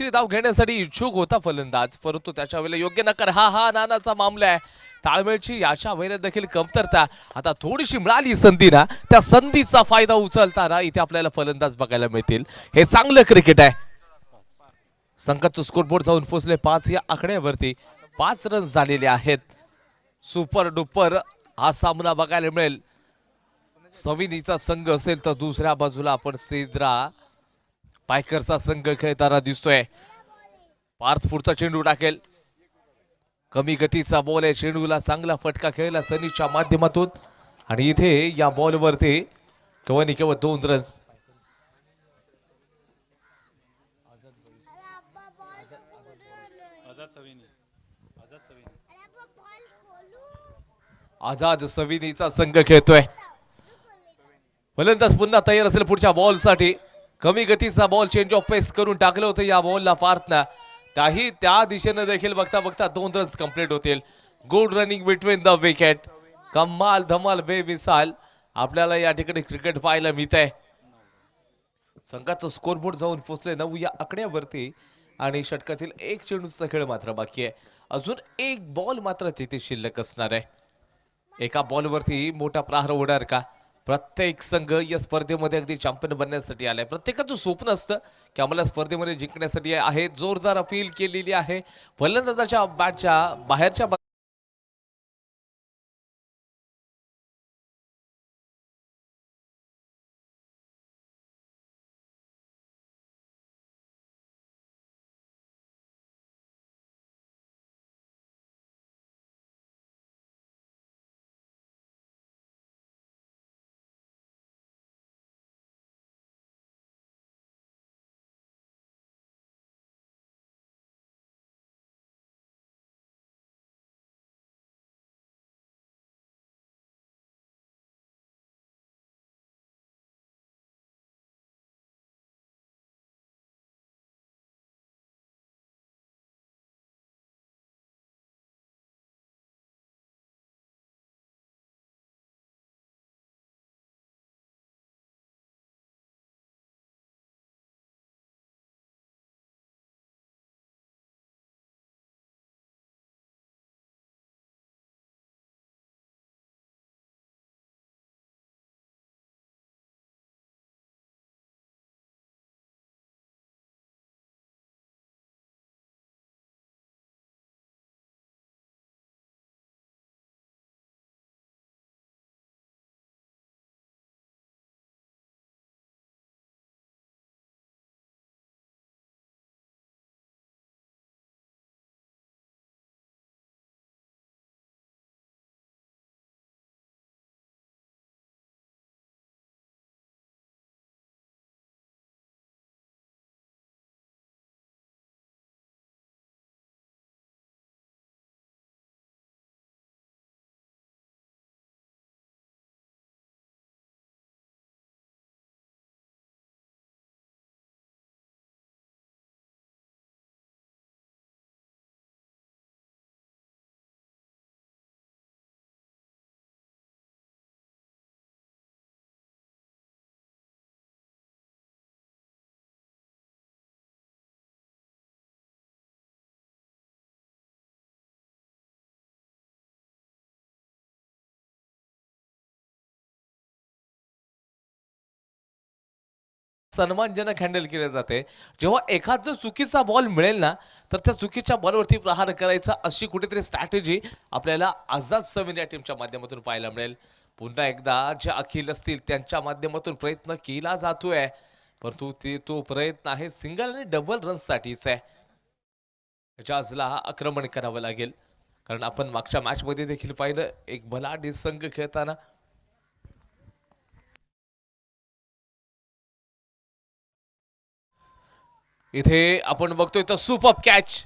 तिसरी धाव घेण्यासाठी इच्छुक होता फलंदाज, परंतु त्याच्या वेळेला योग्य नकार हा नानाचा मामला आहे। ताळमेळची याच्या वेळेला देखील कमतरता। आता थोडीशी मिळाली संधी ना, त्या संधीचा फायदा उचलताना इथे आपल्याला फलंदाज बघायला मिळतील। हे चांगलं क्रिकेट आहे। संघाचं स्कोरबोर्ड जाऊन पोहोचले 5 या आकड्यावरती। 5 रन झालेले आहेत। सुपर डुपर हा सामना बघायला मिळेल। सविनीचा संघ असेल तर दुसऱ्या बाजूला आपण सेद्रा पायकरचा संघ खेळताना दिसतोय। पार्थ पुढचा चेंडू टाकेल। कमी गतीचा बॉल आहे, चेंडूला चांगला फटका खेळला सनीच्या माध्यमातून आणि इथे या बॉलवरती केवळ 2 रन्स। आझाद सविनीचा संघ खेळतोय। फलंदाज पुन्हा तयार असेल पुढच्या बॉलसाठी। कमी गतीचा बॉल चेंज ऑफ पेस करून टाकलं होतं या बॉलला पार्थना। त्या दिशेने देखील बघता बघता 2 रन्स कंप्लीट होतील। Good running between the wicket. कमाल धमाल बेमिसाल आपल्याला या ठिकाणी क्रिकेट पाहायला मिळतंय। संघाचं स्कोरबोर्ड जाऊन पोहोचले 9 या आकड्यावरती आणि षटकातील एक चेंडूचा खेळ मात्र बाकी आहे। अजून एक बॉल मात्र तिथे शिल्लक असणार आहे। एका बॉलवरती मोठा प्रहार होणार का? प्रत्येक संघ या स्पर्धेमध्ये अगदी चॅम्पियन बनण्यासाठी आलाय। प्रत्येकाचं स्वप्न असतं की आम्हाला स्पर्धेमध्ये जिंकण्यासाठी आहे। जोरदार अपील केलेली आहे फलंदाजाच्या बॅटच्या बाहेरच्या सन्मानजनक हँडल केले जाते। जेव्हा एखादा चुकीचा बॉल मिळेल ना, तर त्या चुकीच्या बॉलवरती प्रहार करायचा अशी कुठेतरी स्ट्रॅटेजी आपल्याला आझाद सविन या टीमच्या माध्यमातून पाहायला मिळेल। पुन्हा एकदा जे अखिल असतील त्यांच्या माध्यमातून प्रयत्न केला जातोय, परंतु तो प्रयत्न आहे सिंगल आणि डबल रन्ससाठीच आहे। जाजला आक्रमण करावं लागेल, कारण आपण मागच्या मॅच मध्ये देखील पाहिलं एक बलाढ्य संघ खेळताना। इथे आपण बघतोय तर सुपर कॅच।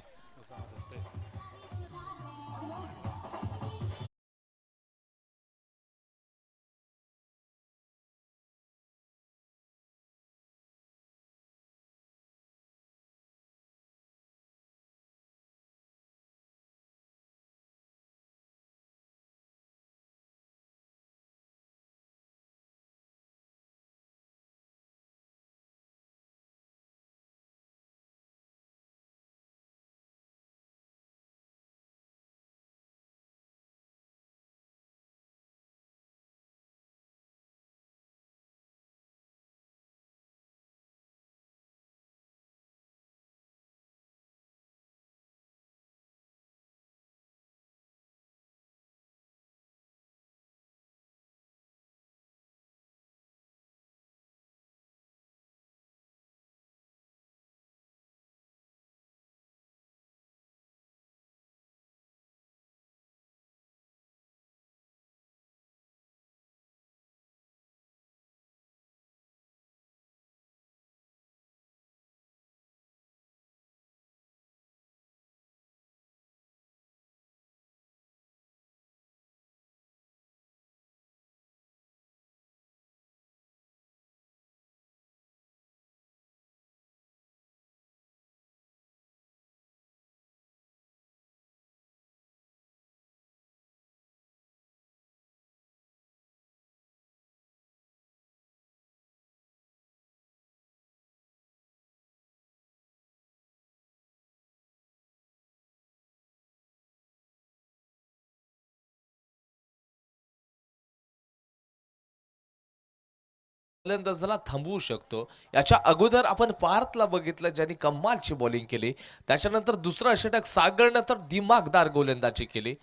फलंदाजाला थांबवू शकतो. याच्या अगोदर आपण पार्थला बघितलं ज्यांनी कमालची बॉलिंग केली. त्याच्यानंतर दुसरा षटक सागरनं तर दिमागदार गोलंदाजी केली.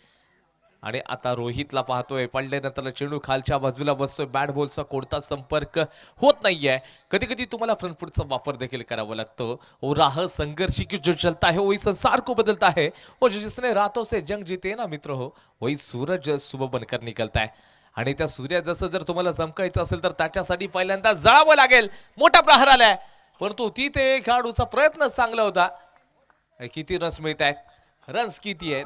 आणि आता रोहितला पाहतोय पडल्यानंतर चेंडू खालच्या बाजूला बसतोय. बॅट बॉलचा कोणता संपर्क होत नाहीये. कधी कधी तुम्हाला फ्रंट फुटचा वापर देखील करावा लागतो. ओ राह संघर्ष की जो चलता है वही संसार को बदलता है. वो जिसने रातों से जंग जीते ना मित्र हो वही सूरज सुबह बनकर निकलता है. आणि त्या सूर्या जसं जर तुम्हाला चमकायचं असेल तर त्याच्यासाठी पहिल्यांदा जळावं लागेल. मोठा प्रहार आलाय परंतु तिथे खेळाडूचा प्रयत्न चांगला होता. किती रन्स मिळत आहेत, रन्स किती आहेत.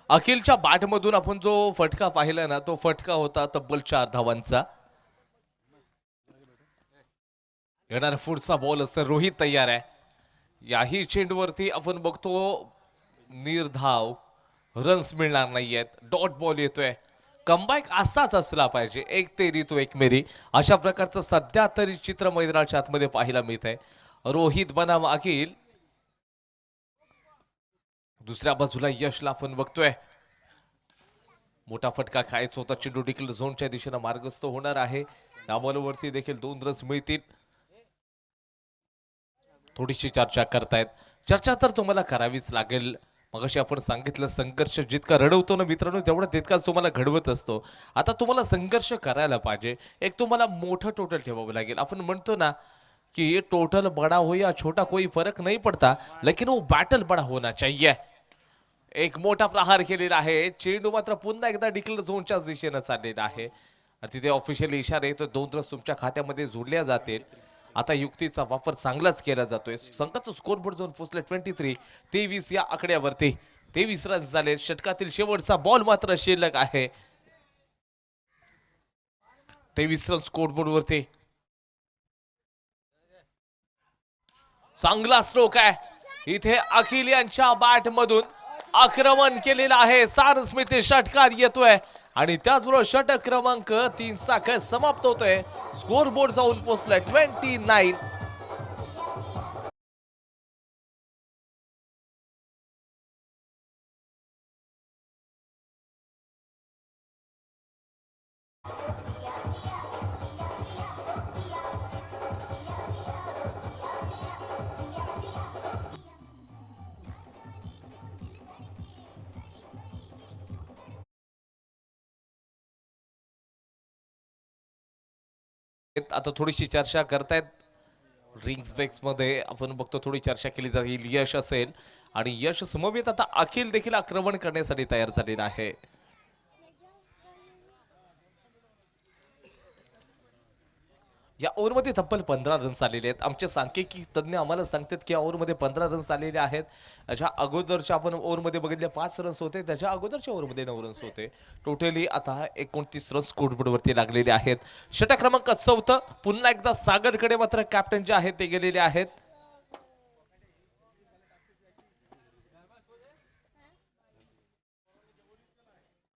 अखिलच्या बॅटमधून आपण जो फटका पाहिला ना तो फटका होता तब्बल 4 धावांचा. येणारा पुढचा बॉल असं रोहित तयार आहे. याही चेंडूवरती आपण बघतो निर्धाव रन्स मिळणार नाहीयेत. डॉट बॉल येतोय. कमबॅक असाच असला पाहिजे. एक तेरी तो एक मेरी अशा प्रकारचं सध्या तरी चित्र मैदानाच्या आतमध्ये पाहायला मिळत आहे. रोहित बनाम अखिल. दुसऱ्या बाजूला यशला आपण बघतोय. मोठा फटका खायचा होता. चेंडू डिक्लेअर झोनच्या दिशेने मार्गस्थ होणार आहे. या बॉलवरती देखील 2 रन्स मिळतील. थोडीशी चर्चा करतायत. चर्चा तर तुम्हाला करावीच लागेल. मगाशी आपण सांगितलं संघर्ष जितका रडवतो ना मित्रांनो तेवढा तितकाच तुम्हाला घडवत असतो. आता तुम्हाला संघर्ष करायला पाहिजे. एक तुम्हाला मोठं टोटल ठेवावं लागेल. आपण म्हणतो ना कि टोटल बड़ा हो या छोटा कोई फरक नहीं पड़ता लेकिन वो बैटल बड़ा होना चाहिए. एक मोठा प्रहार केलेला आहे. चेंडू मात्र पुन्हा एकदा डिक्लेअर झोनच्या दिशेने चाललेला आहे. तिथे ऑफिशियली इशारा येतो 2 रन्स तुमच्या खात्यामध्ये जोडल्या जातील. आता युक्तीचा वापर चांगलाच केला जातोय. संघाचं स्कोरबोर्ड जाऊन पोहोचले 23 या आकड्यावरती. 23 रन्स झाले. षटकातील शेवटचा बॉल मात्र शिल्लक आहे. 23 रन स्कोरबोर्ड वरती. चांगला स्ट्रोक आहे. इथे अखिल यांच्या बॅट मधून आक्रमण केलेलं आहे. सार स्मिथ षटकार येतोय आणि त्याचबरोबर षटक क्रमांक 3 चा खेळ समाप्त होतोय. स्कोर बोर्ड जाऊन पोहोचलाय 29. आता थोडीशी चर्चा करतायत. ड्रिंक्स बेक्स मध्ये आपण बघतो थोडी चर्चा केली जाईल. यश असेल आणि यश समवेत आता अखिल देखील आक्रमण करण्यासाठी तयार झालेला आहे. या ओव्हरमध्ये तब्बल 15 रन्स आलेले आहेत. आमचे सांख्यिकी तज्ञ आम्हाला सांगतात की या ओव्हरमध्ये 15 रन्स आलेले आहेत. ज्या अगोदरच्या आपण ओव्हरमध्ये बघितले 5 रन्स होते. त्याच्या अगोदरच्या ओव्हरमध्ये 9 रन्स होते. टोटली आता 29 रन्स स्कोरबोर्डवरती लागलेले आहेत. षटक क्रमांक 4 पुन्हा एकदा सागरकडे मात्र कॅप्टन जे आहेत ते गेलेले आहेत.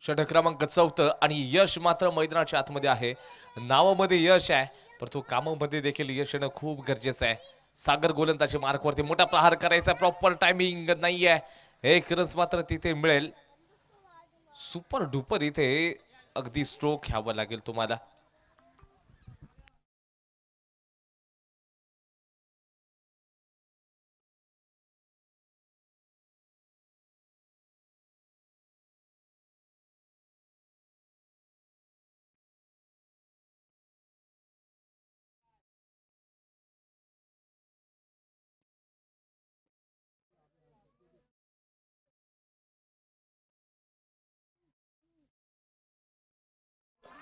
षटक क्रमांक 4 आणि यश मात्र मैदानाच्या आतमध्ये आहे. नावामध्ये यश आहे परंतु कामामध्ये देखील यश येणं खूप गरजेचं आहे. सागर गोलंदाजी मार्कवरती मोठा प्रहार करायचा. प्रॉपर टायमिंग नाहीये. 1 रन्स मात्र तिथे मिळेल. सुपर डुपर इथे अगदी स्ट्रोक घ्यावं लागेल तुम्हाला.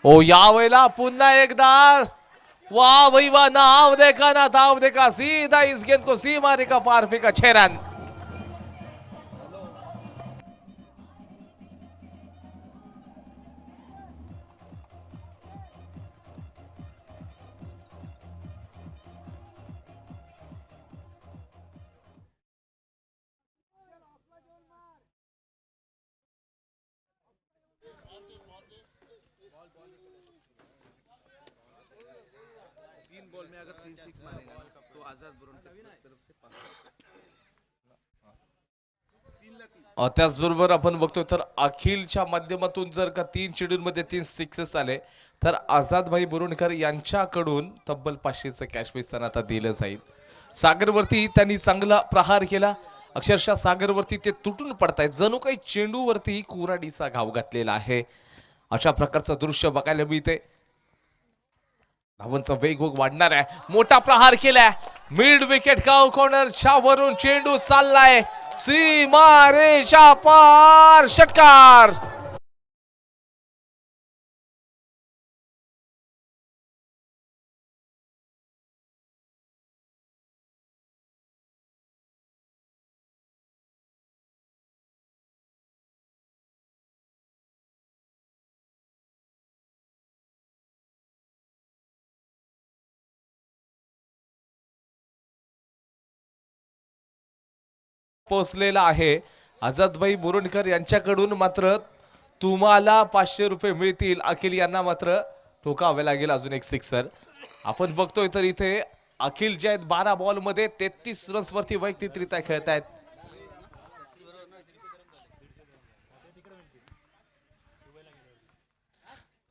ओ यावेळेला पुन्हा एकदा वाह भाई वाह, नाव देखा ना दाव देखा, सीधा इस गेंद को सीमा रेखा पार फेंका, 6 रन. त्याचबरोबर आपण बघतोय तर अखिलच्या माध्यमातून जर का 3 चेंडूंमध्ये 3 सिक्सेस आले तर आझाद भाई बोरवणकर यांच्याकडून तब्बल 500चं कॅश प्राइज त्यांना आता दिलं जाईल. सागरवरती त्यांनी चांगला प्रहार केला, अक्षरशः सागरवरती ते तुटून पडतायत, जणू काही चेंडूवरती कुऱ्हाडीचा घाव घातलेला आहे. अशा प्रकारचं दृश्य बघायला मिळते. धावांचा वेग वाढणार आहे, मोठा प्रहार केलाय, मिड विकेट काउ कॉर्नरच्या वरून चेंडू चाललाय सीमारेषा पार, षटकार. पोचलेला आहे. आझादभाई बोरवणकर यांच्याकडून मात्र तुम्हाला 500 रुपये मिळतील, अखिल यांना मात्र ठोकावे लागेल अजून एक सिक्सर. आपण बघतोय तर इथे अखिल जे आहेत 12 बॉल मध्ये 33 रन्स वरती वैयक्तिकरित्या खेळत आहेत.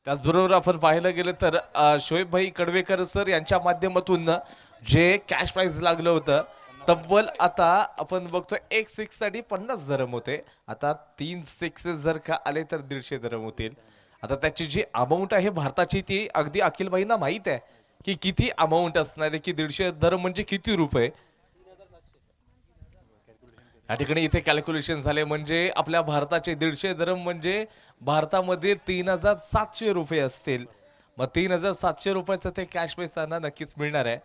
त्याचबरोबर आपण पाहायला गेलं तर शोएब भाई कडवेकर सर यांच्या माध्यमातून जे कॅश प्राइज लागलं होतं तब्बल आता आपण बघतोय एक सिक्स साठी 50 धरम होते, आता 3 सिक्सेस जर का आले तर 150 धरम होतील. आता त्याची जी अमाऊंट आहे भारताची ती अगदी अखिल भाईंना माहित आहे की किती अमाऊंट असणार आहे, की 150 धरम म्हणजे किती रुपये. या ठिकाणी इथे कॅल्क्युलेशन झाले म्हणजे आपल्या भारताचे 150 धरम म्हणजे भारतामध्ये 3700 रुपये असतील. मग 3700 रुपयाचं ते कॅश प्राइज त्यांना नक्कीच मिळणार आहे.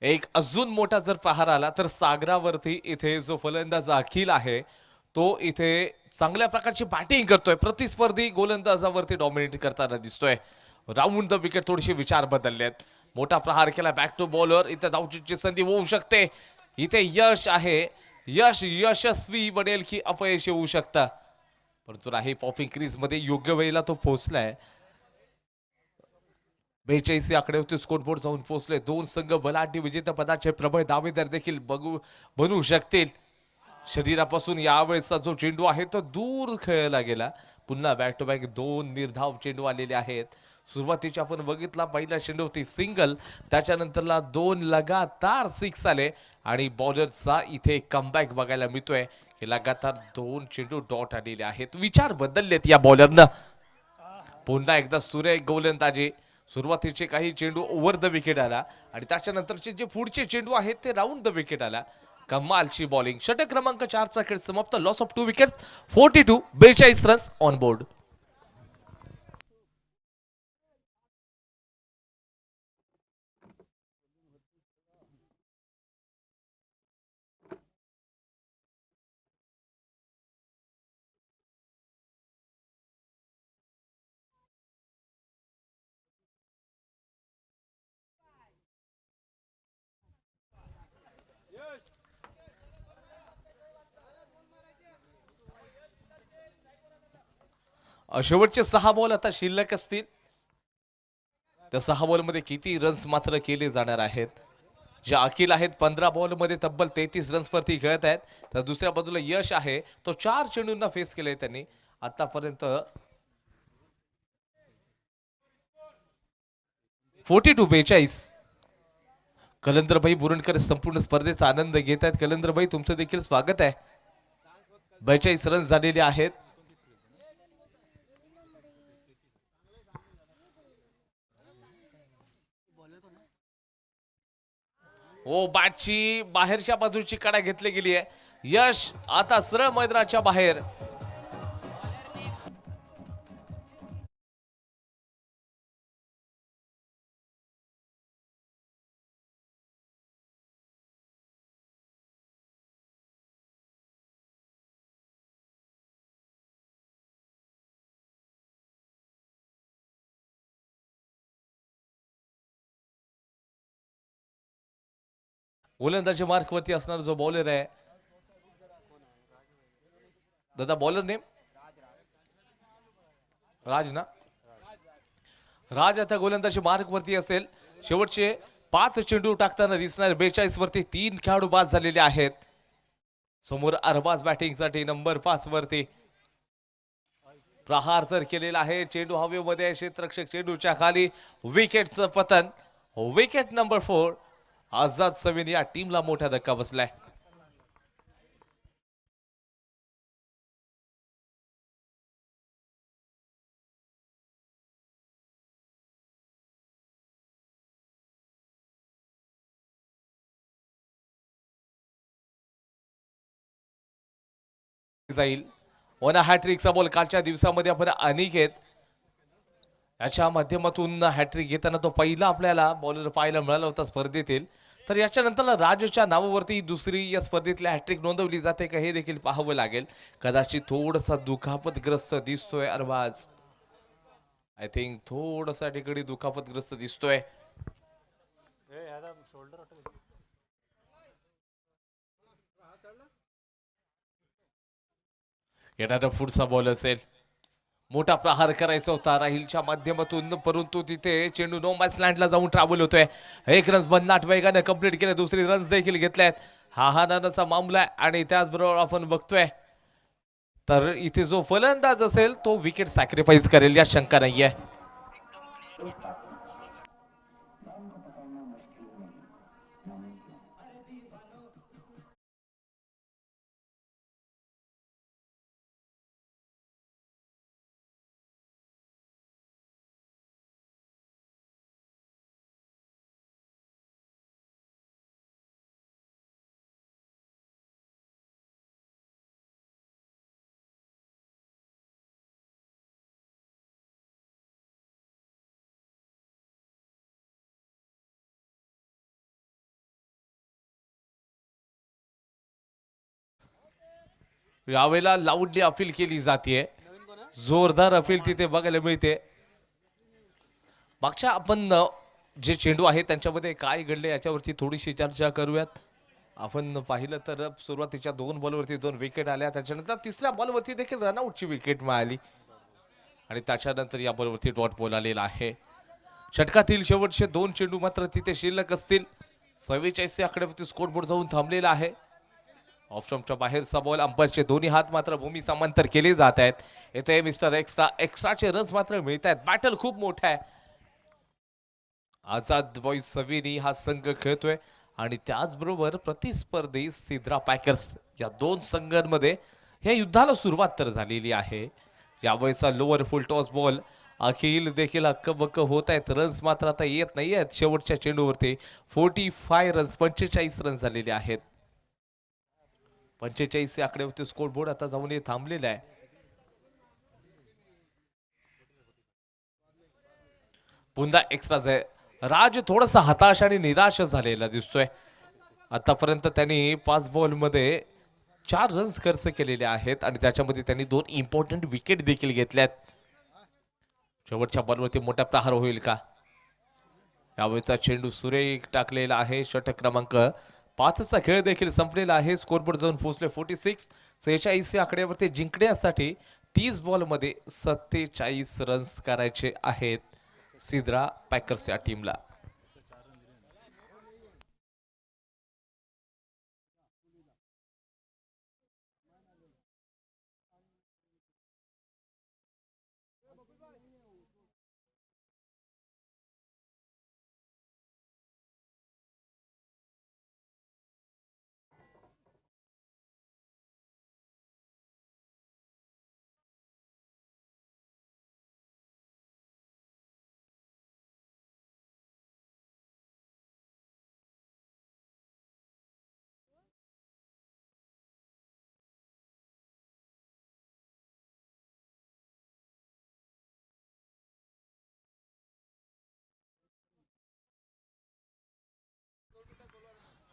एक अजून मोठा जर प्रहार आला तर सागरावरती इथे जो फलंदाज अखिल आहे तो इथे चांगल्या प्रकारची बॅटिंग करतोय, प्रतिस्पर्धी गोलंदाजावरती डॉमिनेट करताना दिसतोय. राऊंड द विकेट थोडीशी विचार बदललेत, मोठा प्रहार केला बॅक टू बॉलर, इथे धावचीची संधी होऊ शकते. इथे यश आहे, यश यशस्वी बनेल की अपयश येऊ शकतं, परंतु नाही पॉपिंग क्रीज मध्ये योग्य वेळेला तो पोहोचलाय. 42 आकड्यावरती स्कोरबोर्ड जाऊन पोहोचले. दोन संघ बलाढ्य विजेतेपदाचे प्रबळ दावेदार देखील बनू शकतील. शरीरापासून यावेळेचा जो चेंडू आहे तो दूर खेळला गेला. पुन्हा बॅक टू बॅक 2 निर्धाव चेंडू आलेले आहेत. सुरुवातीच्या आपण बघितला पहिल्या चेंडूवरती सिंगल, त्याच्यानंतरला 2 लगातार 6 आले आणि बॉलरचा इथे कमबॅक बघायला मिळतोय की लगातार 2 चेंडू डॉट आलेले आहेत. विचार बदललेत या बॉलरनं. पुन्हा एकदा सुरेख गोलंदाजी. सुरुवातीचे काही चेंडू ओव्हर द विकेट आला आणि त्याच्यानंतरचे जे पुढचे चेंडू आहेत ते राऊंड द विकेट आला. कमालची बॉलिंग. षटक क्रमांक 4चा खेळ समाप्त. Loss of 2 wickets, 42 runs on board. शेवटचे 6 बॉल आता शिल्लक असतील. त्या 6 बॉल मध्ये किती रन्स मात्र केले जाणार आहेत. जे अखिल आहेत 15 बॉल मध्ये तब्बल 33 रन्स वरती खेळत आहेत. तर दुसऱ्या बाजूला यश आहे तो 4 चेंडूंना फेस केले त्यांनी आतापर्यंत 42-42. कलंदरभाई बुरणकर संपूर्ण स्पर्धेचा आनंद घेत आहेत. कलंदरभाई तुमचं देखील स्वागत आहे. 42 रन झालेले आहेत. ओ बॅटची बाहेरच्या बाजूची कडा घेतली गेली आहे. यश आता सरळ मैदानाच्या बाहेर. गोलंदाजी मार्क वरती असणारा जो बॉलर आहे दादा, बॉलर नेम राज ना. राज आता गोलंदाजी मार्क वरती असेल. शेवटचे 5 चेंडू टाकताना दिसणार. 42 वरती 3 खेळाडू बाद झालेले आहेत. समोर अरबाज बॅटिंग साठी नंबर 5 वरती प्रहार तर केलेला आहे. चेंडू हवेमध्ये, क्षेत्ररक्षक चेंडूच्या खाली. विकेटचं पतन. Wicket number 4. आझाद समीन या टीमला मोठा धक्का बसलाय. जाईल ओना हॅट्रिकचा बॉल. कालच्या दिवसामध्ये आपण अनिकेत याच्या माध्यमातून हॅट्रिक घेताना तो पहिला आपल्याला बॉलर पाहायला मिळाला होता स्पर्धेतील. तर याच्यानंतर राजच्या नावावरती दुसरी या स्पर्धेतल्या हॅट्रिक नोंदवली जाते का हे देखील पाहावं लागेल. कदाचित थोडासा दुखापतग्रस्त दिसतोय अरबाज. आय थिंक थोडासा ठिकाणी दुखापतग्रस्त दिसतोय. येणारा पुढचा बॉल असेल. मोठा प्रहार करायचा होता राहिलच्या माध्यमातून, परंतु तिथे चेंडू नो मॅच लँडला जाऊन ट्रॅव्हल होतोय. 1 रन बदनाट वेगाने कंप्लीट केले. दुसरी रन्स देखील घेतल्यात. हा नानाचा मामला आहे. आणि त्याचबरोबर आपण बघतोय तर इथे जो फलंदाज असेल तो विकेट सॅक्रिफाईस करेल या शंका नाहीये. यावेळेला लाऊडली अपील केली जाते. जोरदार अपील तिथे बघायला मिळते. मागच्या आपण जे चेंडू आहे त्यांच्यामध्ये काय घडले याच्यावरती थोडीशी चर्चा करूयात. आपण पाहिलं तर सुरुवातीच्या 2 बॉलवरती 2 विकेट आल्या. त्याच्यानंतर तिसऱ्या बॉलवरती देखील रनआउटची विकेट मिळाली. आणि त्याच्यानंतर या बॉलवरती डॉट बॉल आलेला आहे. षटकातील शेवटचे 2 चेंडू मात्र तिथे शिल्लक असतील. 44 आकड्यावरती स्कोरबोर्ड जाऊन थांबलेला आहे. ऑफ स्टंपच्या बाहेरचा बॉल. अंपायरचे दोन्ही हात मात्र भूमी समांतर केले जात आहेत. येथे मिस्टर एक्स्ट्राचे रन्स मात्र मिळत आहेत. बॅटल खूप मोठा आहे. आझाद बॉईज सविनी हा संघ खेळतोय आणि त्याचबरोबर प्रतिस्पर्धी सिद्रा पॅकर्स या 2 संघांमध्ये या युद्धाला सुरुवात तर झालेली आहे. यावेळेचा लोअर फुल टॉस बॉल. अखिल देखील हक्कबक्क होत आहेत. रन्स मात्र आता येत नाही आहेत. शेवटच्या चेंडूवरती 45 रन्स 45 रन्स झालेले आहेत. 45 आकड्यावरती स्कोर बोर्ड आता जाऊन थांबलेला आहे. पुन्हा एक्स्ट्राच आहे. राज थोडासा हताश आणि निराश झालेला दिसतोय. आतापर्यंत त्यांनी 5 बॉल मध्ये 4 रन्स खर्च केलेले आहेत आणि त्याच्यामध्ये त्यांनी 2 इम्पॉर्टंट विकेट देखील घेतल्यात. शेवटच्या बॉलवरती मोठा प्रहार होईल का? यावेळेचा चेंडू सुरेख टाकलेला आहे. षटक क्रमांक 5चा खेळ देखील संपलेला आहे. स्कोरबोर्ड जाऊन पोहोचले 46. 46 आकड्यावरती जिंकण्यासाठी 30 बॉल मध्ये 47 रन्स करायचे आहेत सिद्रा पॅकर्स या टीमला.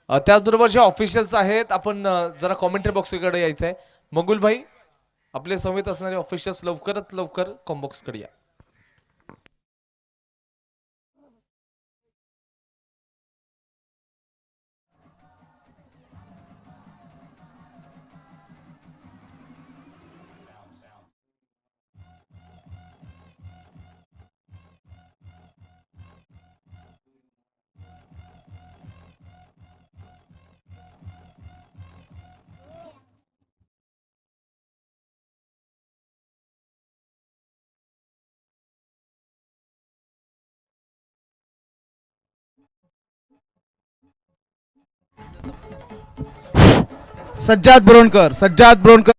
त्याचबरोबर जे ऑफिशियल्स आहेत आपण जरा कॉमेंट्री बॉक्सकडे यायचं आहे. मंगुल भाई आपले समेत असणारे ऑफिशियल्स लवकरात लवकर कॉम्बॉक्सकडे या. सज्जाद ब्रोणकर, सज्जाद ब्रोणकर.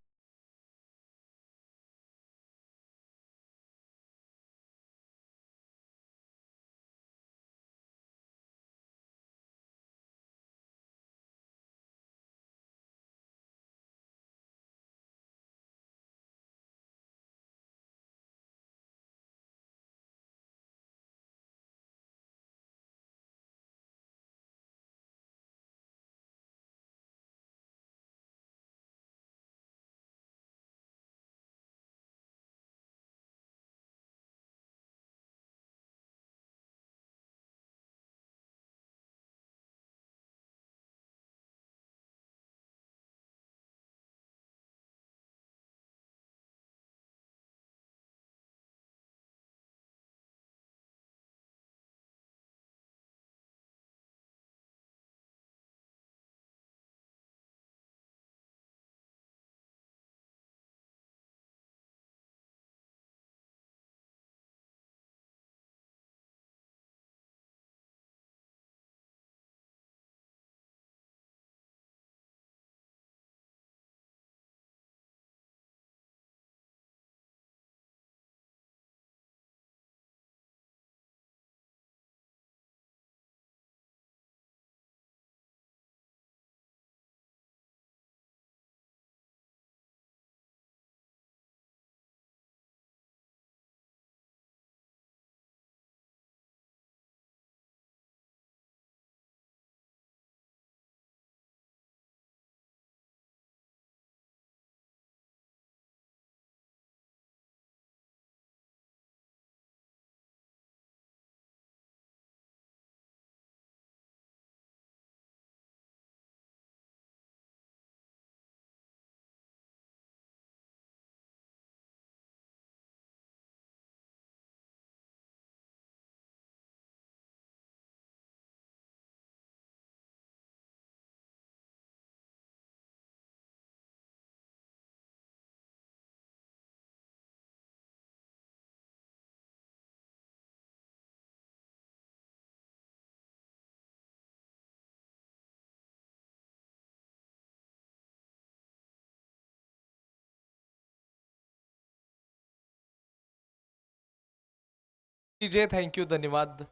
जे थँक्यू धन्यवाद.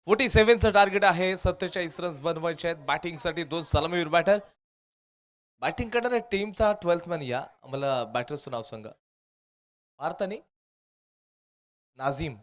47चं टार्गेट आहे. 47 रन्स बनवायचे आहेत. बॅटिंगसाठी दोन सलामीवीर बॅटर. बॅटिंग करणाऱ्या टीमचा 12th मॅन या. आम्हाला बॅटरचं नाव सांगा. भारताने नाझीम.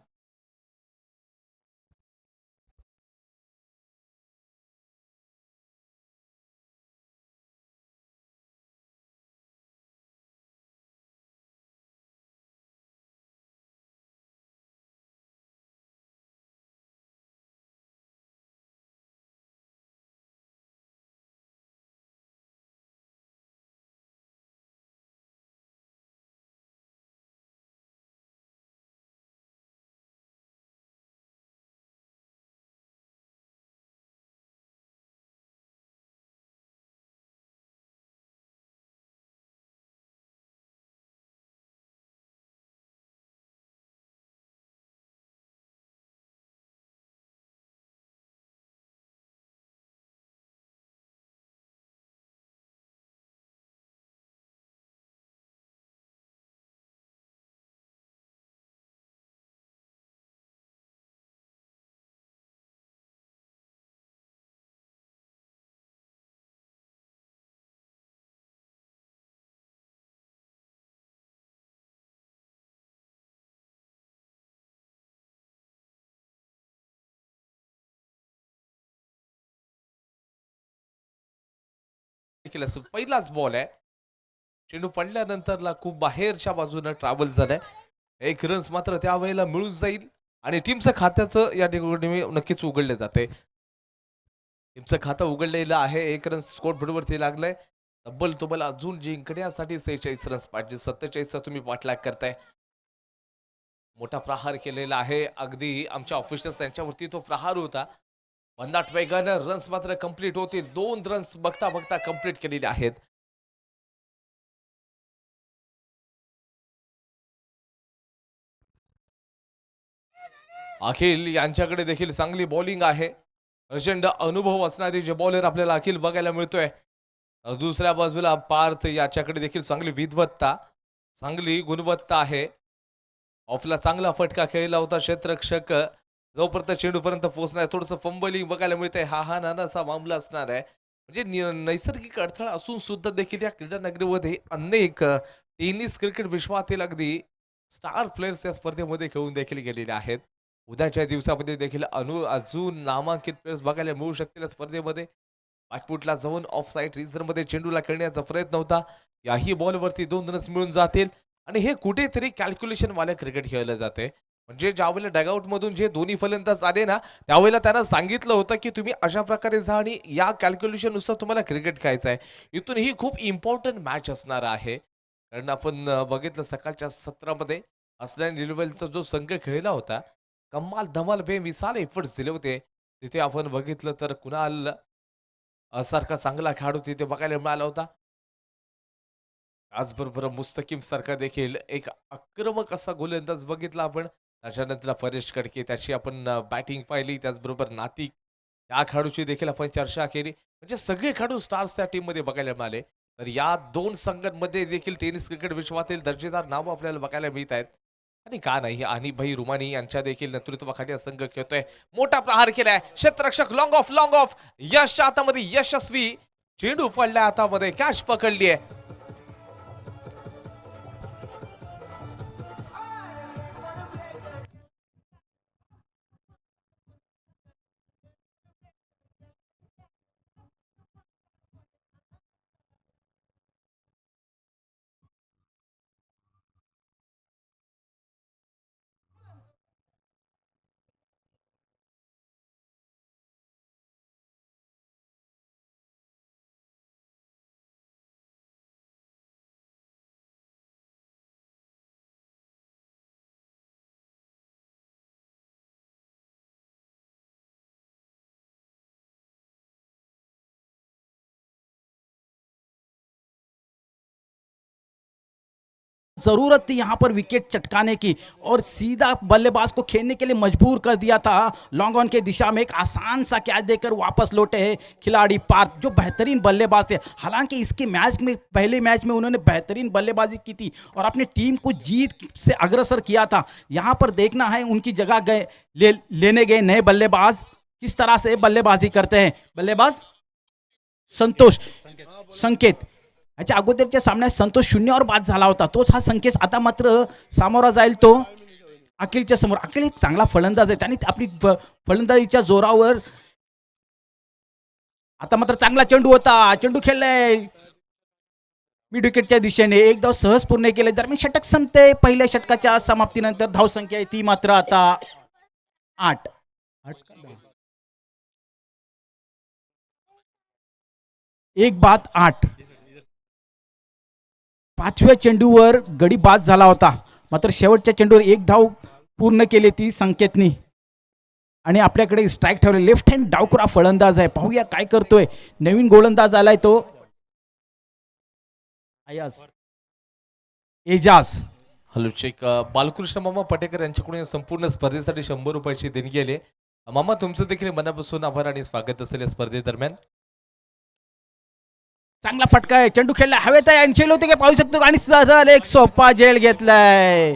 केलं असतं. पहिलाच बॉल आहे. चेंडू पडल्यानंतरला खूप बाहेरच्या बाजूने ट्रॅव्हल झालाय. एक रन्स मात्र त्यावेळेला मिळून जाईल आणि टीमचं खात्याचं या ठिकाणी नक्कीच उघडले जाते. टीमचं खातं उघडलेलं आहे. एक रन स्कोर बोर्डवरती लागलाय. तब्बल तुम्हाला अजून जिंकण्यासाठी 46 रन्स पाहिजे. 47चा तुम्ही पाठलाग करताय. मोठा प्रहार केलेला आहे. अगदी आमच्या ऑफिशियल्स यांच्यावरती तो प्रहार होता. भन्नाट वेगानं रन्स मात्र कंप्लीट होतील. 2 रन्स बघता बघता कंप्लीट केलेले आहेत. अखिल यांच्याकडे देखील चांगली बॉलिंग आहे. प्रचंड अनुभव असणारे जे बॉलर आपल्याला अखिल बघायला मिळतोय. दुसऱ्या बाजूला पार्थ याच्याकडे देखील चांगली विद्वत्ता, चांगली गुणवत्ता आहे. ऑफला चांगला फटका खेळला होता क्षेत्ररक्षक. जोपर्यंत चेंडूपर्यंत पोहोचणार थोडंसं फंबलिंग बघायला मिळतंय. हा नानासा मामला असणार आहे. म्हणजे नैसर्गिक अडथळा असून सुद्धा देखील या क्रीडा नगरीमध्ये अनेक टेनिस क्रिकेट विश्वातील अगदी स्टार प्लेयर्स या स्पर्धेमध्ये खेळून देखील गेलेले आहेत. उद्याच्या दिवसामध्ये देखील अजून नामांकित प्लेयर्स बघायला मिळू शकतील या स्पर्धेमध्ये. बॅकफुटला जाऊन ऑफ साईड रिझनमध्ये चेंडूला खेळण्याचा प्रयत्न होता. याही बॉलवरती 2 रन्स मिळून जातील आणि हे कुठेतरी कॅल्क्युलेशन वाले क्रिकेट खेळलं जाते. म्हणजे ज्यावेळेला डगआउट मधून जे दोन्ही फलंदाज आले ना त्यावेळेला त्यांना सांगितलं होतं की तुम्ही अशा प्रकारे जा आणि या कॅल्क्युलेशन नुसार तुम्हाला क्रिकेट खेळायचं आहे. इथून ही खूप इम्पॉर्टंट मॅच असणार आहे. कारण आपण बघितलं सकाळच्या सत्रामध्ये असल्याने निलवेलचा जो संघ खेळला होता कमाल धमाल बेमिसाल एफर्ट्स दिले होते. तिथे आपण बघितलं तर कुणाल सारखा चांगला खेळाडू तिथे बघायला मिळाला होता. त्याचबरोबर मुस्तकीम सारखा देखील एक आक्रमक असा गोलंदाज बघितला आपण. त्याच्यानंतर परेश कडके त्याची आपण बॅटिंग पाहिली. त्याचबरोबर नातिक या खेळाडूची देखील आपण चर्चा केली. म्हणजे सगळे खेळाडू स्टार्स त्या टीम मध्ये बघायला मिळाले. तर या 2 संघांमध्ये देखील टेनिस क्रिकेट विश्वातील दर्जेदार नाव आपल्याला बघायला मिळत आहेत. आणि का नाही आणि भाई रुमानी यांच्या देखील नेतृत्वाखाली हा संघ खेळतोय. मोठा प्रहार केलाय क्षेत्ररक्षक लॉंग ऑफ यशच्या हातामध्ये यशस्वी चेंडू पडल्या हातामध्ये कॅच पकडली आहे. जरूरत थी यहाँ पर विकेट चटकाने की और सीधा बल्लेबाज को खेलने के लिए मजबूर कर दिया था। लॉन्ग ऑन के दिशा में एक आसान सा कैच देकर वापस लौटे हैं खिलाड़ी पार्थ जो बेहतरीन बल्लेबाज थे। हालांकि इसके मैच में पहले मैच में उन्होंने बेहतरीन बल्लेबाजी की थी और अपनी टीम को जीत से अग्रसर किया था। यहाँ पर देखना है उनकी जगह लेने गए नए बल्लेबाज किस तरह से बल्लेबाजी करते हैं। बल्लेबाज संतोष संकेत याच्या अगोदरच्या सामन्यात संतोष 0 बाद झाला होता. तोच हा संकेत आता मात्र सामोरा जाईल तो अखिलच्या समोर. अखिल एक चांगला फलंदाज आहे. त्याने आपली फलंदाजीच्या जोरावर आता मात्र चांगला चेंडू होता. चेंडू खेळलाय मिड विकेटच्या दिशेने. एक धाव सहज पूर्ण केले. दरम्यान षटक संपते. पहिल्या षटकाच्या समाप्तीनंतर धाव संख्या आहे ती मात्र आता 8. 1 बाद 8. 5व्या चेंडूवर गडी बाद झाला होता. मात्र शेवटच्या चेंडूवर 1 धाव पूर्ण केली ती संकेतनी आणि आपल्याकडे स्ट्राईक ठेवले. लेफ्ट हँड डावखुरा फलंदाज आहे. पाहूया काय करतोय. नवीन गोलंदाज आलाय तो एजाज. हॅलो चेक बालकृष्ण मामा पटेकर यांच्याकडून या संपूर्ण स्पर्धेसाठी 100 रुपयाची देणगी आली. मामा तुमचं देखील मनापासून आभार आणि स्वागत असेल या स्पर्धेदरम्यान. चांगला फटका आहे. चेंडू खेळला हवेत आहे आणि होते की पाहू शकतो आणि सरळ एक सोपा झेल घेतलाय.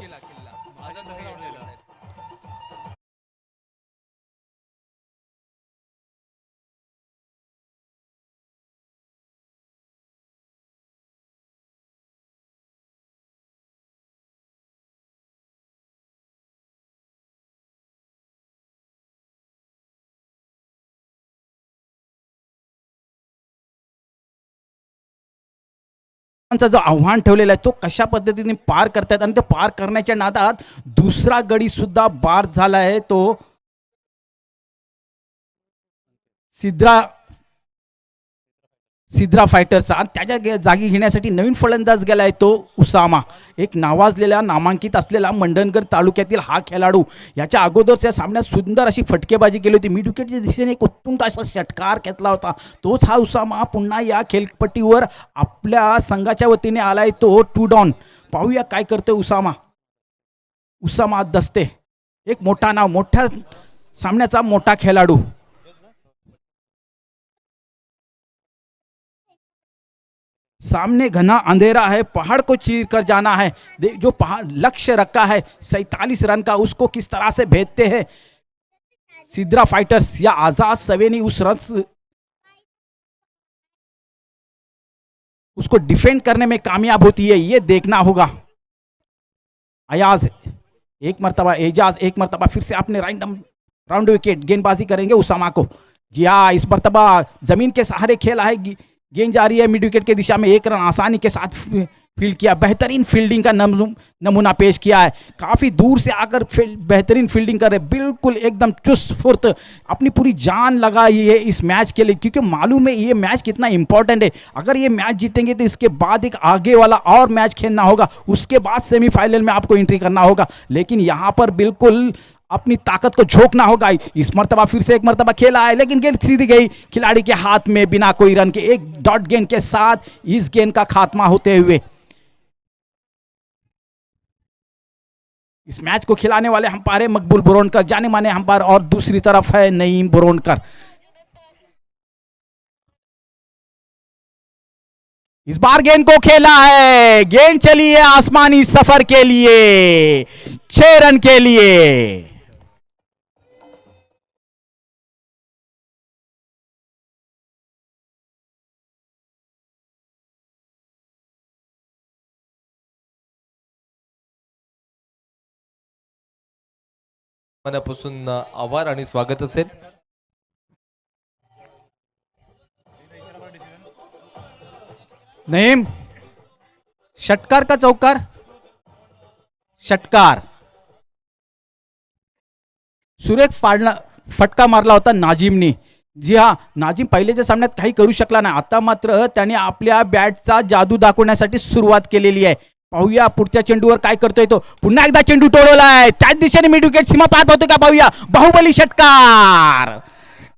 चा जो आव्हान ठेवलेला आहे तो कशा पद्धतीने पार करतायत आणि ते पार करण्याच्या नादात दुसरा गडी सुद्धा बाद झाला आहे तो सिद्रा फायटर्सचा. आणि त्याच्या जागी घेण्यासाठी नवीन फलंदाज गेलाय तो उसामा, एक नावाजलेला नामांकित असलेला मंडणगड तालुक्यातील हा खेळाडू. याच्या अगोदरच्या सामन्यात सुंदर अशी फटकेबाजी केली होती, मिड विकेटच्या दिशेने एक उत्तुंग असा षटकार घेतला होता. तोच हा उसामा पुन्हा या खेळपट्टीवर आपल्या संघाच्या वतीने आलाय तो टू डाऊन. पाहूया काय करतोय उसामा दस्ते, एक मोठा नाव, मोठ्या सामन्याचा मोठा खेळाडू. सामने घना अंधेरा है, पहाड़ को चीर कर जाना है. जो पहाड़ लक्ष्य रखा है 47 रन का, उसको किस तरह से भेजते हैं सिद्रा फाइटर्स या आजाद सवेनी उसको डिफेंड करने में कामयाब होती है, ये देखना होगा. अयाज एक मर्तबा, एजाज एक मर्तबा फिर से अपने राउंड विकेट गेंदबाजी करेंगे उसामा को. जी हाँ, इस मर्तबा जमीन के सहारे खेला है, गेंद जा रही है मिड विकेट की दिशा में, एक रन आसानी के साथ फील्ड किया. बेहतरीन फील्डिंग का नमूना पेश किया है, काफ़ी दूर से आकर बेहतरीन फील्डिंग कर रहे, बिल्कुल एकदम चुस्त फुर्त, अपनी पूरी जान लगाई है इस मैच के लिए, क्योंकि मालूम है ये मैच कितना इंपॉर्टेंट है. अगर ये मैच जीतेंगे तो इसके बाद एक आगे वाला और मैच खेलना होगा, उसके बाद सेमीफाइनल में आपको एंट्री करना होगा. लेकिन यहाँ पर बिल्कुल अपनी ताकत को झोंकना होगा. इस मर्तबा फिर से एक मर्तबा खेला है, लेकिन गेंद सीधी गई खिलाड़ी के हाथ में बिना कोई रन के. एक डॉट गेंद के साथ इस गेंद का खात्मा होते हुए इस मैच को खिलाने वाले अंपायर है मकबूल बोरनकर, जाने माने अंपायर, और दूसरी तरफ है नईम बोरनकर. इस बार गेंद को खेला है, गेंद चली है आसमानी सफर के लिए 6 रन के लिए. मनापासून आभार आणि स्वागत असेल. नईम, षटकार का चौकार? षटकार. सुरेख फटका मारला होता नाजिमनी. जी हा, नाजिम पहिल्याच्या सामन्यात काही करू शकला नाही, आता मात्र त्याने आपल्या बॅटचा जादू दाखवण्यासाठी सुरुवात केलेली आहे. पाहूया पुढच्या चेंडूवर काय करतोय तो. पुन्हा एकदा चेंडू टोळवलाय, त्याच दिशेने मिड विकेट सीमा पार होतोय का पाहूया. बाहुबली षटकार,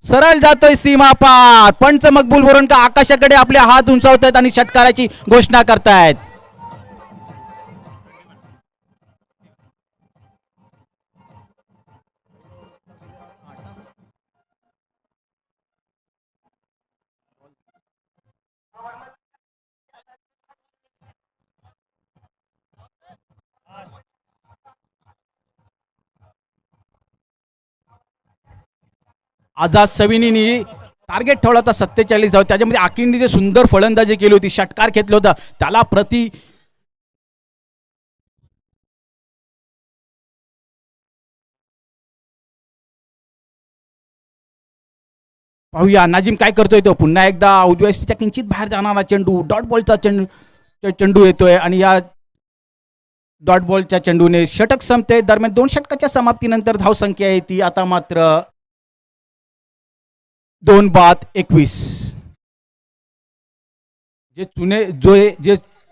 सरळ जातोय सीमा पार. पंच मकबूल बोरनकर आकाशाकडे आपले हात उंचावतायत आणि षटकाराची घोषणा करतायत. आझाद सविनीनी टार्गेट ठेवला होता 47 धाव, त्याच्यामध्ये आकिंडनी जे सुंदर फलंदाजी केली होती, षटकार घेतलं होतं, त्याला प्रति पाहूया नाजिम काय करतोय तो. पुन्हा एकदा उजव्या किंचित बाहेर जाणारा चेंडू, डॉट बॉलचा चेंडू येतोय आणि या डॉट बॉलच्या चेंडूने षटक संपते. दरम्यान 2 षटकाच्या समाप्तीनंतर धावसंख्या आहे ती आता मात्र 2-21. जे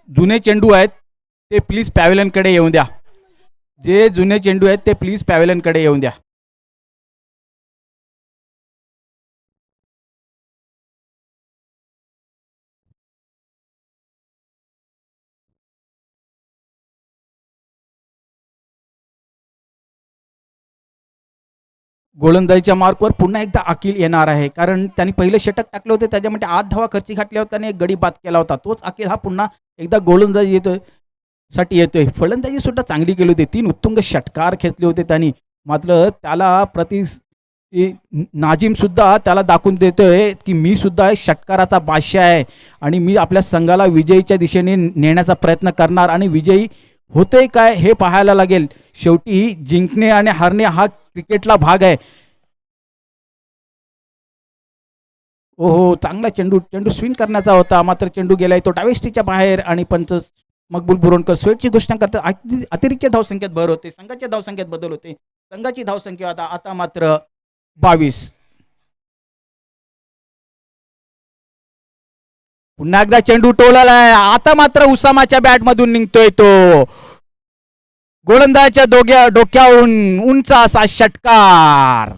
जुने चेंडू आहेत ते प्लीज पॅव्हेलियन कडे येऊन द्या. जे जुने चेंडू आहेत ते प्लीज पॅव्हेलियन कडे येऊन द्या. गोलंदाजीच्या मार्कवर पुन्हा एकदा अखिल येणार आहे, कारण त्यांनी पहिले षटक टाकले होते, त्याच्यामध्ये 8 धावा खर्ची घातल्या होत्या आणि एक गडी बाद केला होता. तोच अखिल हा पुन्हा एकदा गोलंदाजी साठी येतोय. फलंदाजी सुद्धा चांगली केली होती, 3 उत्तुंग षटकार घेतले होते त्यांनी, मात्र त्याला नाजिम सुद्धा त्याला दाखवून देतोय की मी सुद्धा षटकाराचा बादशाह आहे आणि मी आपल्या संघाला विजयीच्या दिशेने नेण्याचा प्रयत्न करणार आणि विजयी होते काय हे पाहायला लागेल. शेवटी जिंकणे आणि हारणे हा क्रिकेटला भाग आहे. ओहो, चांगला चेंडू चेंडू स्विंग करण्याचा होता, मात्र चेंडू गेलाय तो डावेष्टीच्या बाहेर आणि पंच मकबूल बुरोणकर स्वेटची घोषणा करतात. अतिरिक्त धावसंख्येत भर होते, संघाच्या धावसंख्येत बदल होते. संघाची धावसंख्या आता आता मात्र 22. पुन्हा एकदा चेंडू टोलालाय, आता मात्र उसामाच्या बॅट मधून निघतोय तो. गोलंदाजाच्या डोक्यावरून उंच असा षटकार.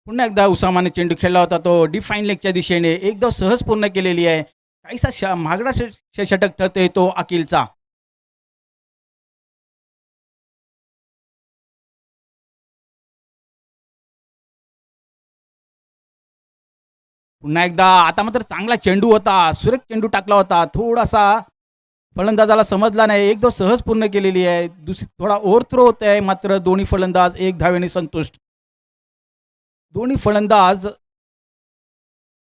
पुन्हा एकदा उसामाने चेंडू खेळला होता तो डिफाईन लेगच्या दिशेने एक धाव सहज पूर्ण केलेली आहे. काहीसा महागडा षटक ठरतोय तो अकिलचा. पुन्हा एकदा आता मात्र चांगला चेंडू होता, सुरेख चेंडू टाकला होता, थोडासा फलंदाजाला समजला नाही. एक धाव सहज पूर्ण केलेली आहे. थोडा ओव्हरथ्रो होत आहे, मात्र दोन्ही फलंदाज एक धावेने संतुष्ट. दोन्ही फलंदाज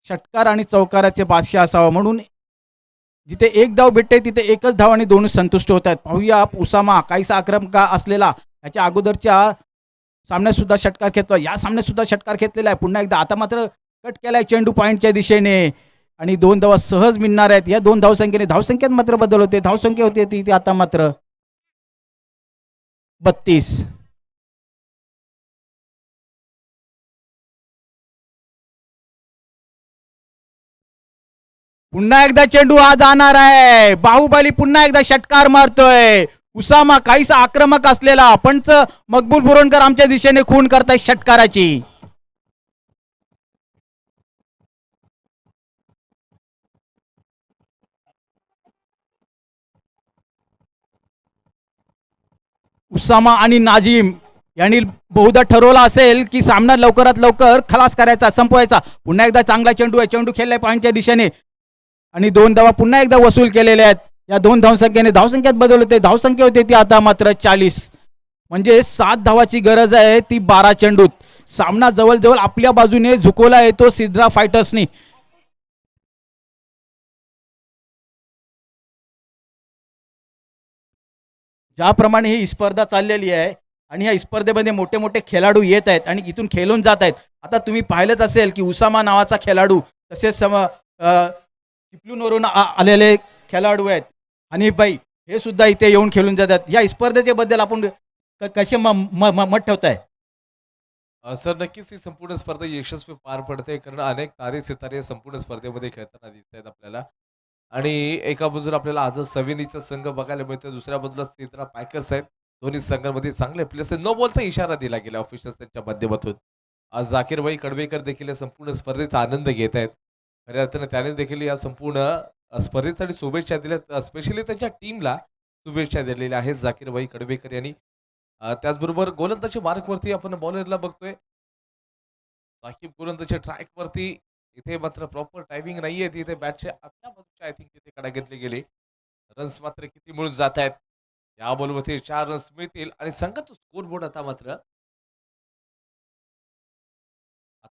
षटकार आणि चौकाराचे बादशाह असावा, म्हणून जिथे एक धाव भेटते तिथे एकच धाव आणि दोन्ही संतुष्ट होत आहेत. पाहूया उसामा काहीसा आक्रमक असलेला त्याच्या अगोदरच्या सामन्यात सुद्धा षटकार घेतला, या सामन्यात सुद्धा षटकार घेतलेला आहे. पुन्हा एकदा आता मात्र कट केलाय चेंडू पॉईंटच्या दिशेने आणि 2 धावा सहज मिळणार आहेत. या 2 धावसंख्येने धावसंख्येत मात्र बदल होते. धावसंख्या होती ती आता मात्र 32. पुन्हा एकदा चेंडू हा जाणार आहे. बाहुबली पुन्हा एकदा षटकार मारतोय. उसामा काहीसा आक्रमक असलेला पंच मकबूल बुरोणकर आमच्या दिशेने खून करताय षटकाराची. उसामा आणि नाजिम यांनी बहुधा ठरवलं असेल की सामना लवकरात लवकर खलास करायचा, संपवायचा. पुन्हा एकदा चांगला चेंडू आहे, चेंडू खेळलाय पॉईंटच्या दिशेने आणि 2 धावा पुन्हा एकदा वसूल केलेल्या आहेत. या 2 धावसंख्येने धावसंख्येत बदल होते. धावसंख्या होते ती आता मात्र 40, म्हणजे 7 धावाची गरज आहे ती 12 चेंडूत. सामना जवळजवळ आपल्या बाजूने झुकवला येतो सिद्रा फायटर्सनी. ज्याप्रमाणे ही स्पर्धा चाललेली आहे आणि या स्पर्धेमध्ये मोठे मोठे खेळाडू येत आहेत आणि इथून खेळून जात आहेत. आता तुम्ही पाहिलंच असेल की उसामा नावाचा खेळाडू, तसेच चिपळूणवरून आलेले खेळाडू आहेत हनीफ भाई, हे सुद्धा इथे येऊन खेळून जातात. या स्पर्धेच्या बद्दल आपण कसे मत ठेवताय? सर नक्कीच ही संपूर्ण स्पर्धा यशस्वी पार पडते, कारण अनेक तारे सितारे संपूर्ण स्पर्धेमध्ये खेळताना दिसत आहेत आपल्याला. आणि एका बाजूला आपल्याला आजच सविनीचा संघ बघायला मिळतो, दुसऱ्या बाजूला सिद्रा पॅकर्स आहेत. दोन्ही संघांमध्ये चांगले प्लेयर्स आहेत. न बोलता इशारा दिला गेला ऑफिशियल्स त्यांच्या माध्यमातून. आज जाकीरभाई कडवेकर देखील या संपूर्ण स्पर्धेचा आनंद घेत आहेत. खऱ्या अर्थाने त्याने देखील या संपूर्ण स्पर्धेसाठी शुभेच्छा दिल्या, स्पेशली त्यांच्या टीमला शुभेच्छा दिलेल्या आहेत जाकीरभाई कडवेकर यांनी. त्याचबरोबर गोलंदाजी मार्कवरती आपण बॉलरला बघतोय, साकिब गोलंदाजी ट्रॅकवरती. इथे मात्र प्रॉपर टायमिंग नाहीये, तिथे बॅटचे आतल्या बाजूच्या आय थिंक तिथे कडा घेतले गेले. रन्स मात्र किती मिळून जात आहेत? या बॉलवरती 4 रन्स मिळतील आणि संघाचा स्कोर बोर्ड आता मात्र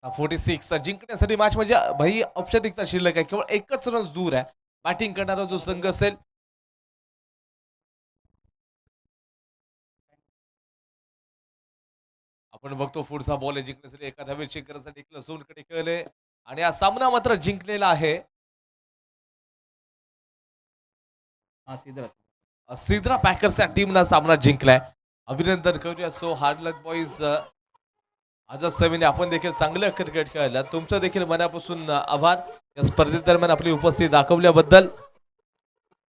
46 जिंकण्यासाठी मॅच म्हणजे भाई ऑप्शन एक शिल्लक आहे, केवळ एकच रन्स दूर आहे बॅटिंग करणारा जो संघ असेल. आपण बघतो पुढचा बॉल जिंकण्यासाठी एका धावेची गरज निकलस झोनकडे खेळले आणि हा सामना मात्र जिंकलेला आहे सिद्रा पॅकर्सच्या टीमनं सामना जिंकलाय. अभिनंदन करूया. सो हार्ड लक बॉईज. आज सविने आपण देखील चांगलं क्रिकेट खेळलं, तुमचं देखील मनापासून आभार या स्पर्धेदरम्यान आपली उपस्थिती दाखवल्याबद्दल.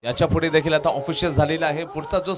याच्या पुढे देखील आता ऑफिशियल झालेला आहे. पुढचा जो